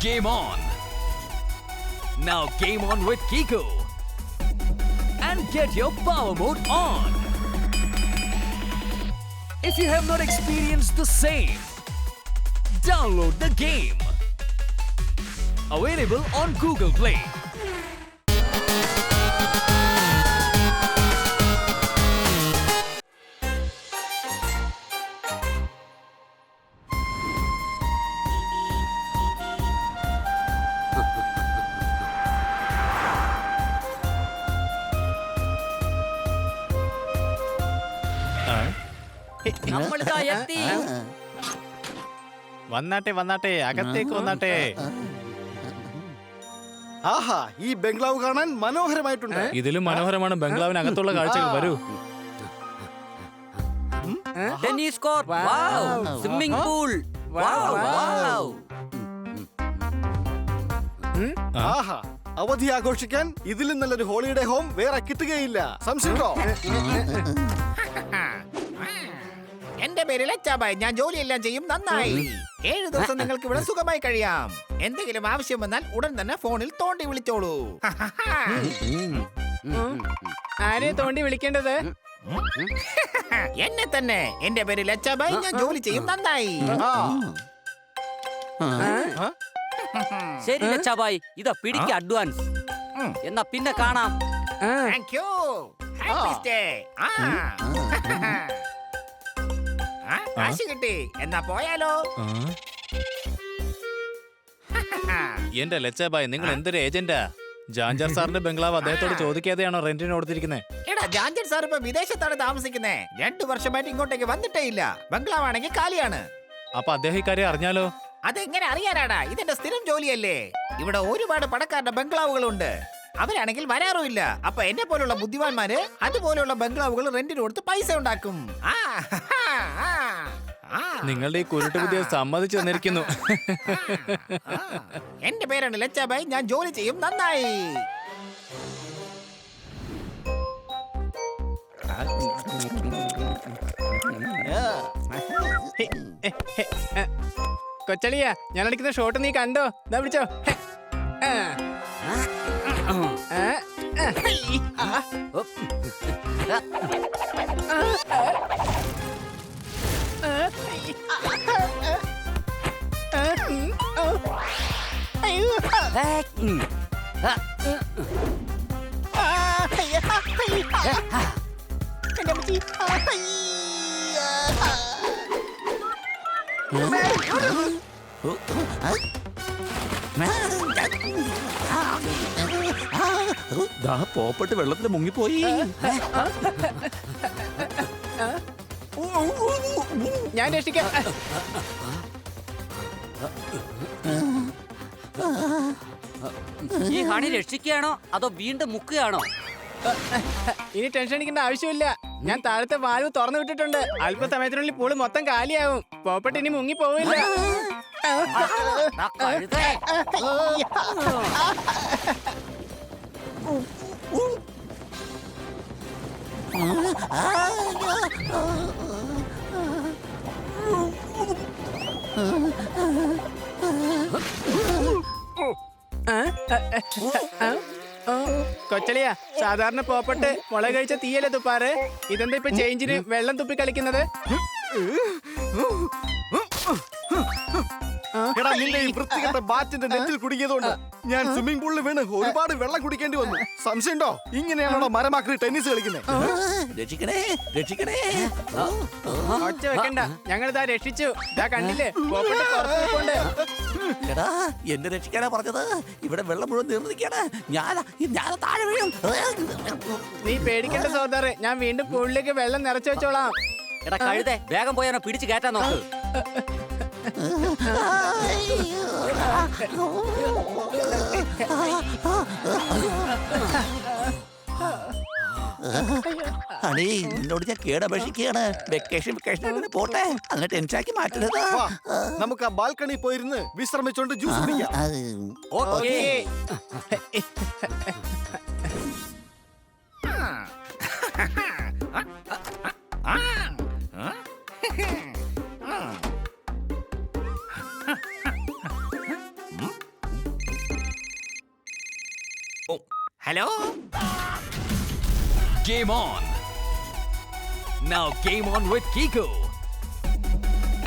Game on! Now game on with Kiko and get your power mode on. If you have not experienced the same, download the game. Available on Google Play. നമ്മളിതാ എത്തി. വന്നാട്ടെ വന്നാട്ടെ, അകത്തേക്ക് വന്നാട്ടെ. ആഹാ, ഈ ബംഗ്ലാവ് കാണാൻ മനോഹരമായിട്ടുണ്ട്. ഇതിലും മനോഹരമാണ് ബംഗ്ലാവിനകത്തുള്ള കാഴ്ചകൾ. വരൂ. ടെന്നീസ് കോർട്ട്, വാവ്, സ്വിമ്മിംഗ് പൂൾ, വാവ്, വാവ്. ആഹാ, അവധി ആഘോഷിക്കാൻ ഇതിലും നല്ലൊരു ഹോളിഡേ ഹോം വേറെ കിട്ടുകയില്ല. സംശയമുണ്ടോ? എന്റെ പേര് ലച്ചാബായ്. ഞാൻ ജോലിയെല്ലാം ചെയ്യും നന്നായി. 7 ദിവസം നിങ്ങൾക്ക് ഇവിടെ സുഖമായി കഴിയാം. എന്തെങ്കിലും ആവശ്യം വന്നാൽ ഉടൻ തന്നെ ഫോണിൽ തോണ്ടി വിളിച്ചോളൂ. ആരെ തോണ്ടി വിളിക്കേണ്ടത്? എന്നെ തന്നെ. എന്റെ പേര് ലച്ചാബായ്. ഞാൻ ജോലി ചെയ്യും നന്നായി. ശരി ലച്ചാബായ്, ഇതാ പിടിക്ക അഡ്വാൻസ്. എന്നാ പിന്നെ കാണാം. Thank you. Happy stay. കാശ് കിട്ടി. എന്നാ പോയാലോ? എന്റെ ലച്ചാബായ്, നിങ്ങൾ എന്തൊരു ഏജന്റാ? ജാഞ്ചർ സാറിന്റെ ബംഗ്ലാവ് അദ്ദേഹത്തോട് ചോദിക്കാതെയാണോ റെന്റിന് കൊടുത്തിരിക്കുന്നത്? എടാ, ജാഞ്ചർ സാർ ഇപ്പൊ വിദേശത്താണ് താമസിക്കുന്നേ. 2 വർഷമായിട്ട് ഇങ്ങോട്ടേക്ക് വന്നിട്ടേ ഇല്ല. ബംഗ്ലാവ് ആണെങ്കിൽ കാലിയാണ്. അപ്പൊ അദ്ദേഹം ഇക്കാര്യം അറിഞ്ഞാലോ? അതെങ്ങനെ അറിയാനാടാ? ഇതെന്റെ സ്ഥിരം ജോലിയല്ലേ. ഇവിടെ ഒരുപാട് പണക്കാരുടെ ബംഗ്ലാവുകളുണ്ട്. അവരാണെങ്കിൽ വരാറുമില്ല. അപ്പൊ എന്നെ പോലുള്ള ബുദ്ധിമാന്മാര് അതുപോലുള്ള ബംഗ്ലാവുകൾ റെന്റിന് കൊടുത്ത് പൈസ ഉണ്ടാക്കും. നിങ്ങളുടെ ഈ കുരുട്ട് ബുദ്ധിയെ സമ്മതിച്ചു തന്നിരിക്കുന്നു. എന്റെ പേരാണ് ലച്ചാബായ്. ഞാൻ ജോലി ചെയ്യും നന്നായി. കൊച്ചളിയാ, ഞാൻ അടിക്കുന്ന ഷോട്ട് നീ കണ്ടോ? ദാ പിടിച്ചോ. പോപ്പട്ട് വെള്ളത്തിൽ മുങ്ങിപ്പോയി. ഞാൻ രക്ഷിക്കാം. ഈ ഹണി രക്ഷിക്കുകയാണോ അതോ വീണ്ടും മുക്കുകയാണോ? ഇനി ടെൻഷൻ അടിക്കേണ്ട ആവശ്യമില്ല. ഞാൻ താഴത്തെ വാൽവ് തുറന്നു വിട്ടിട്ടുണ്ട്. അല്പസമയത്തിനുള്ളിൽ പൂള് മൊത്തം കാലിയാവും. പോപ്പട്ട് ഇനി മുങ്ങി പോവില്ല. കൊച്ചളിയാ, സാധാരണ പോപ്പട്ട് മുളക് കഴിച്ച തീയല്ലേ തുപ്പാറ്? ഇതെന്താ ഇപ്പൊ ചേഞ്ചിന് വെള്ളം തുപ്പി കളിക്കുന്നത്? എടാ, നിന്റെ ഈ വൃത്തികെട്ട ബാറ്റിന്റെ നെറ്റിൽ കുടുങ്ങിയതുകൊണ്ട് ഞാൻ സ്വിമ്മിംഗ് പൂളിൽ വീണ് ഒരുപാട് വെള്ളം കുടിക്കേണ്ടി വന്നു. സംശയമുണ്ടോ? ഇങ്ങനെയാണോ മരമാക്കി ടെന്നീസ് കളിക്കുന്നത്? രക്ഷിക്കണേ, രക്ഷിക്കണേ. ഒച്ച വെക്കണ്ട, ഞങ്ങളിതാ രക്ഷിച്ചു. ഇതാ കണ്ടില്ലേ, പോപ്പട്ട് പുറത്ത് നിൽപ്പുണ്ട്. എടാ, എന്നെ രക്ഷിക്കാനാ പറഞ്ഞത്. ഇവിടെ വെള്ളം മുഴുവൻ നിർന്നിരിക്കാണ്. ഞാൻ താഴെ വീഴും. നീ പേടിക്കേണ്ട സോദറ്, ഞാൻ വീണ്ടും പൂളിലേക്ക് വെള്ളം നിറച്ചു വെച്ചോളാം. എടാ കഴുതേ, വേഗം പോയാനോ പിടിച്ചു കയറ്റാൻ നോക്ക്. അണി, നിന്നോട് ഞാൻ കേടപേക്ഷിക്കുകയാണ്. വെക്കേഷൻ പോട്ടെ, അതിനെ ടെൻഷനാക്കി മാറ്റരുത്. നമുക്ക് ആ ബാൽക്കണി പോയിരുന്ന് വിശ്രമിച്ചോണ്ട് ജ്യൂസ് കുടിക്കാം. Okay. Hello. Game on! Now game on with Kiko.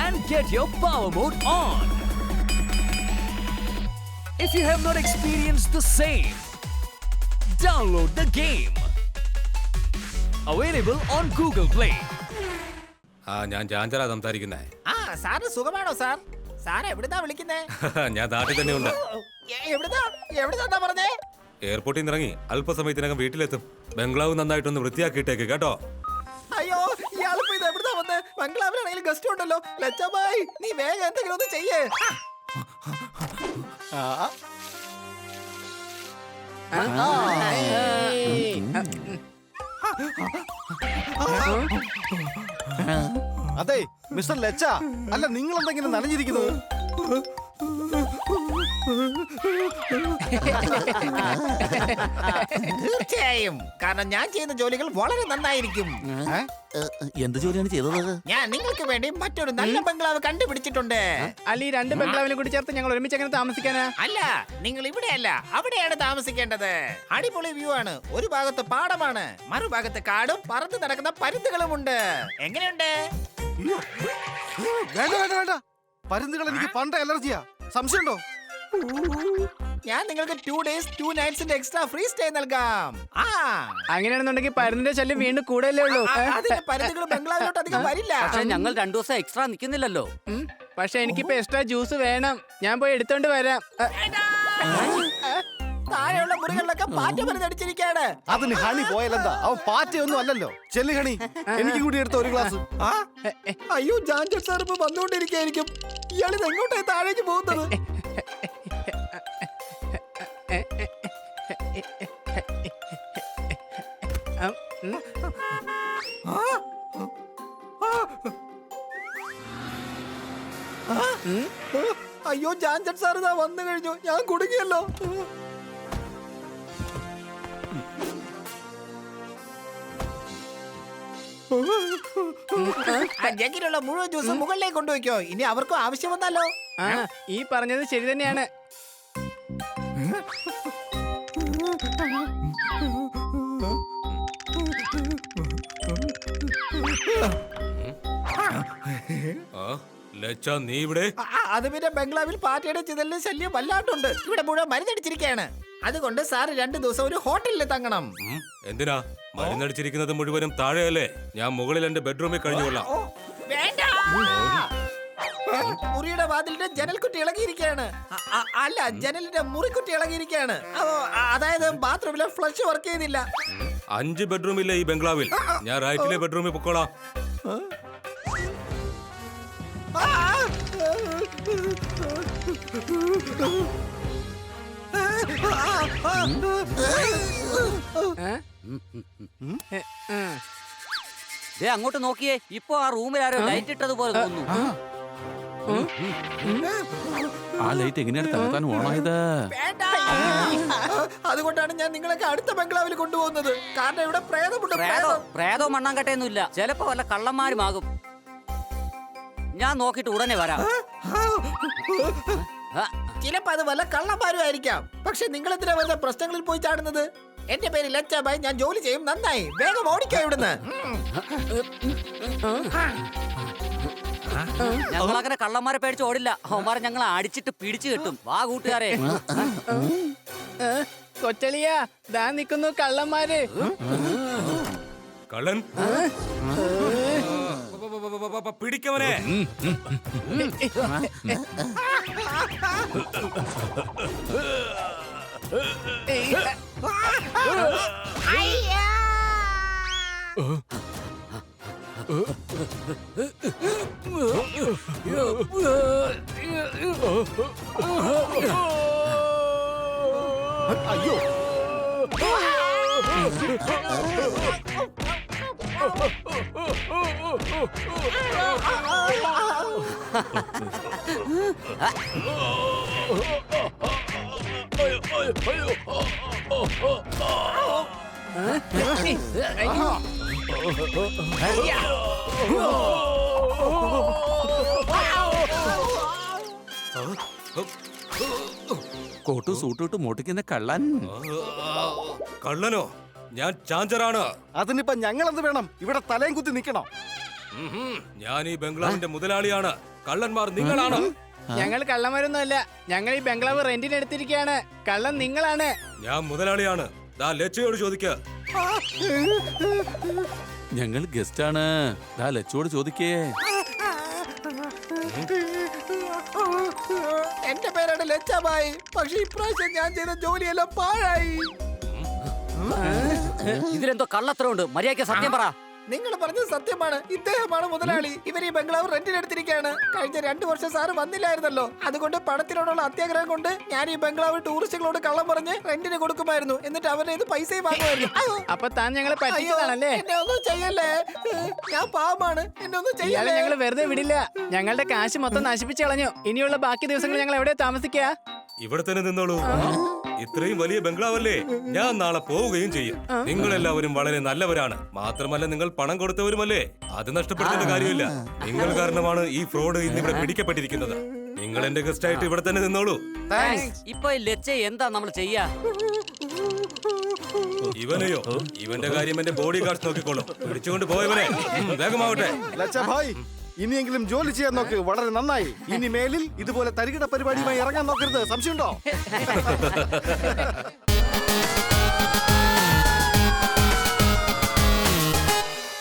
And get your power mode on! If you have not experienced the same, download the game. Available on Google Play. ഞാൻ ജാഞ്ചറാ സംസാരിക്കുന്നേ. ആ സാറിന് സുഖമാണോ sir? Sir എവിടുന്നാ വിളിക്കുന്നേ? ഞാൻ നാട്ടിൽ തന്നെ ഉണ്ട്. എവിടുന്നാ പറഞ്ഞേ? എയർപോർട്ടിൽ നിന്ന് ഇറങ്ങി അല്പസമയത്തിനകം വീട്ടിലെത്തും. ബംഗ്ലാവ് നന്നായിട്ടൊന്ന് വൃത്തിയാക്കിയിട്ടേക്ക് കേട്ടോ. അയ്യോ ഇയാളിപ്പോ ഇത് എവിടുന്നാ വന്ന്? ബംഗ്ലാവിലാണെങ്കിലും ഗസ്റ്റ് ഉണ്ടല്ലോ. ലച്ചാബായ് നീ വേഗം എന്തെങ്കിലും ഒന്ന് ചെയ്യേ. അതെ മിസ്റ്റർ ലച്ച, അല്ല നിങ്ങൾ എന്തെങ്കിലും നനഞ്ഞിരിക്കുന്നത്? തീർച്ചയായും, കാരണം ഞാൻ ചെയ്യുന്ന ജോലികൾ വളരെ നന്നായിരിക്കും. എന്ത് ജോലിയാണ് ചെയ്തത്? ഞാൻ നിങ്ങൾക്ക് വേണ്ടി മറ്റൊരു നല്ല ബംഗ്ലാവ് കണ്ടുപിടിച്ചിട്ടുണ്ട്. അല്ല ഈ രണ്ട് ബംഗ്ലാവിനെ കൂടി ചേർത്ത് ഞങ്ങൾ ഒരുമിച്ച് എങ്ങനെ താമസിക്കാനാ? അല്ല, നിങ്ങൾ ഇവിടെയല്ല അവിടെയാണ് താമസിക്കേണ്ടത്. അടിപൊളി വ്യൂ ആണ്. ഒരു ഭാഗത്ത് പാടമാണ്, മറുഭാഗത്ത് കാടും പറന്ന് നടക്കുന്ന പരുന്തുകളുമുണ്ട്. എങ്ങനെയുണ്ട്? വേണ്ട വേണ്ട വേണ്ട, പരുന്തുകൾ എനിക്ക് പണ്ട് അലർജിയാ. സംശയമുണ്ടോ? ഞാൻ നിങ്ങൾക്ക് 2 days 2 nights extra free stay നൽകാം. അങ്ങനെയാണെന്നുണ്ടെങ്കിൽ പരുന്നിന്റെ ശല്യം വീണ്ടും കൂടെയല്ലേ ഉള്ളൂ. അതിന് പരുന്തുകൾ ബംഗ്ലാവിലോട്ട് അധികം വരില്ല. പക്ഷെ ഞങ്ങൾ 2 ദിവസം എക്സ്ട്രാ നിൽക്കുന്നില്ലല്ലോ. പക്ഷെ എനിക്കിപ്പോ എക്സ്ട്രാ ജ്യൂസ് വേണം. ഞാൻ പോയി എടുത്തോണ്ട് വരാം. താഴെയുള്ള മുറികളിലൊക്കെ പാറ്റ മരുന്നടിച്ചിരിക്കാണ്. അതിന് ഹണി പോയാലെന്താ? അവൻ പാറ്റയൊന്നും അല്ലല്ലോ. ചെല്ലു ഹണി, എനിക്ക് കൂടി എടുത്ത ഒരു ഗ്ലാസ്. അയ്യോ ജാൻജർ സാർ ഇപ്പൊ വന്നുകൊണ്ടിരിക്കായിരിക്കും. ഇയാളിത് എങ്ങോട്ടായി താഴേക്ക് പോകുന്നത്? അയ്യോ ജാൻജർ സാർ ഇതാ വന്നു കഴിഞ്ഞു. ഞാൻ കുടുങ്ങിയല്ലോ. ജഗ്ഗിലുള്ള മുഴുവൻ ജ്യൂസ് മുകളിലേക്ക് കൊണ്ടുവയ്ക്കോ. ഇനി അവർക്കും ആവശ്യം വന്നല്ലോ. ഈ പറഞ്ഞത് ശരി തന്നെയാണ്. ലച്ച നീ ഇവിടെ? അത് പിന്നെ ബംഗ്ലാവിൽ പാറ്റയുടെ ചിതലിന് ശല്യം വല്ലാണ്ടുണ്ട്. ഇവിടെ മുഴുവൻ മരുന്നടിച്ചിരിക്കുകയാണ്. അതുകൊണ്ട് സാർ 2 ദിവസം ഒരു ഹോട്ടലിൽ തങ്ങണം. എന്തിനാ മരുന്നടിച്ചിരിക്കുന്നത്? മുഴുവനും താഴെയല്ലേ? ഞാൻ മുകളിൽ എന്റെ ബെഡ്റൂമിൽ കഴിഞ്ഞുകൊള്ളാം. വേണ്ട, മുറിയുടെ വാതിലിന്റെ ജനൽക്കുറ്റി ഇളകിയിരിക്കുകയാണ്. അല്ല, ജനലിന്റെ മുറിക്കുറ്റി ഇളകിയിരിക്കുകയാണ്. അതായത് ബാത്റൂമിലെ ഫ്ലഷ് വർക്ക് ചെയ്യുന്നില്ല. 5 ബെഡ്റൂമില്ലേ ഈ ബംഗ്ലാവിൽ? ഞാൻ റൈറ്റിലെ ബെഡ്റൂമിൽ പൊക്കോളാം. അങ്ങോട്ട് നോക്കിയേ, ഇപ്പൊ ആ റൂമിൽ ആരോ ലൈറ്റ് ഇട്ടതുപോലെ തോന്നുന്നു. ആ ലൈറ്റ് എങ്ങനെയാണ് തകർത്താൻ ഓണായത്? അതുകൊണ്ടാണ് ഞാൻ നിങ്ങളൊക്കെ അടുത്ത ബംഗ്ലാവിൽ കൊണ്ടുപോകുന്നത്. കാരണം ഇവിടെ പ്രേതമുണ്ട്. പ്രേതോ മണ്ണാങ്കട്ടയൊന്നുമില്ല. ചിലപ്പോ വല്ല കള്ളന്മാരുമാകും. ഞാൻ നോക്കിട്ട് ഉടനെ വരാം. ചിലപ്പോ അത് വല്ല കള്ളന്മാരും ആയിരിക്കാം. പക്ഷെ നിങ്ങൾ എന്തിനാ വല്ല പ്രശ്നങ്ങളിൽ പോയി ചാടുന്നത്? എന്റെ പേര് ലച്ചാബായ്, ഞാൻ ജോലി ചെയ്യും. നന്നായി, വേഗം ഓടിക്കോ ഇവിടുന്ന്. ഞങ്ങളങ്ങനെ കള്ളന്മാരെ പേടിച്ച് ഓടില്ല. അവന്മാരെ ഞങ്ങൾ അടിച്ചിട്ട് പിടിച്ചു കിട്ടും. വാ കൂട്ടുകാരെ. കൊച്ചളിയാ, ദാ നിക്കുന്നു കള്ളന്മാര്. കള്ളൻ പിടിക്കവനെ. അയ്യോ കോട്ടു സൂട്ടിട്ട് മോട്ടിക്കുന്ന കള്ളൻ. കള്ളനോ? ഞാൻ ചാഞ്ചറാണ്. അതിനിപ്പോ ഞങ്ങൾ എന്ത് വേണം? ഇവിടെ തലയും കുത്തി നിൽക്കണം. ഞാൻ ഈ ബംഗ്ലാവിന്റെ മുതലാളിയാണ്. കള്ളന്മാർ നിങ്ങളാണ്. ഞങ്ങൾ കള്ളന്മാരൊന്നുമല്ല. ഞങ്ങൾ ഈ ബംഗ്ലാവ് റെന്റിന് എടുത്തിരിക്കുകയാണ്. കള്ളൻ നിങ്ങളാണ്. ഞാൻ മുതലാളിയാണ്. ദാ ലച്ചയോട് ചോദിക്ക. ഞങ്ങൾ ഗസ്റ്റ് ആണ്. ലച്ചോട് ചോദിക്കേ. എന്റെ പേരാണ് ലച്ചാബായി. പക്ഷെ ഇപ്രാവശ്യം ഞാൻ ചെയ്ത ജോലിയെല്ലാം പാഴായി. ഇതിലെന്തോ കള്ളത്തരമുണ്ട്. മര്യാദയ്ക്ക് സത്യം പറ. നിങ്ങൾ പറഞ്ഞത് സത്യമാണ്. ഇദ്ദേഹമാണ് മുതലാളി. ഇവർ ഈ ബംഗ്ലാവ് റെന്റിന് എടുത്തിരിക്കുകയാണ്. കഴിഞ്ഞ 2 വർഷം സാറ് വന്നില്ലായിരുന്നല്ലോ. അതുകൊണ്ട് പണത്തിനോടുള്ള അത്യാഗ്രഹം കൊണ്ട് ഞാൻ ഈ ബംഗ്ലാവ് ടൂറിസ്റ്റുകളോട് കള്ളം പറഞ്ഞ് റെന്റിന് കൊടുക്കുമായിരുന്നു. എന്നിട്ട് അവരുടെ ഇത് പൈസയും വാങ്ങുമായിരുന്നു. അപ്പൊ താൻ ഞങ്ങളെ പറ്റിച്ചതാണല്ലേ? എന്നെ ഒന്നും ചെയ്യല്ലേ. ഞാൻ പാവമാണ്. എന്നെ ഒന്നും ഇയാളെ ചെയ്യല്ലേ. ഞങ്ങൾ വെറുതെ വിടില്ല. ഞങ്ങളുടെ കാശ് മൊത്തം നശിപ്പിച്ചു കളഞ്ഞു. ഇനിയുള്ള ബാക്കി ദിവസങ്ങൾ ഞങ്ങൾ എവിടെ താമസിക്കുക? ഇവിടെ തന്നെ നിന്നോളൂ. ഇത്രയും വലിയ ബംഗ്ലാവല്ലേ? ഞാൻ നാളെ പോവുകയും ചെയ്യും. നിങ്ങൾ എല്ലാവരും വളരെ നല്ലവരാണ്. മാത്രമല്ല നിങ്ങൾ പണം കൊടുത്തവരുമല്ലേ? അത് നഷ്ടപ്പെടുത്തേണ്ട കാര്യമില്ല. നിങ്ങൾ കാരണമാണ് ഈ ഫ്രോഡ് ഇന്ന് ഇവിടെ പിടിക്കപ്പെട്ടിരിക്കുന്നത്. നിങ്ങൾ എന്റെ ഗസ്റ്റ് ആയിട്ട് ഇവിടെ തന്നെ നിന്നോളൂ. ഇപ്പൊ ഈ ലച്ച എന്താ നമ്മൾ ചെയ്യാ? ഇവനെയോ? ഇവന്റെ കാര്യം എന്റെ ബോഡി ഗാർഡ്സ് നോക്കിക്കോളും. പിടിച്ചുകൊണ്ട് പോയവനെ വേഗമാവട്ടെ. ലച്ച ഭായ്, ഇനിയെങ്കിലും ജോലി ചെയ്യാൻ നോക്ക്. വളരെ നന്നായി. ഇനി മേലിൽ ഇതുപോലെ തരികിട പരിപാടിയുമായി ഇറങ്ങാൻ നോക്കരുത്. സംശയമുണ്ടോ?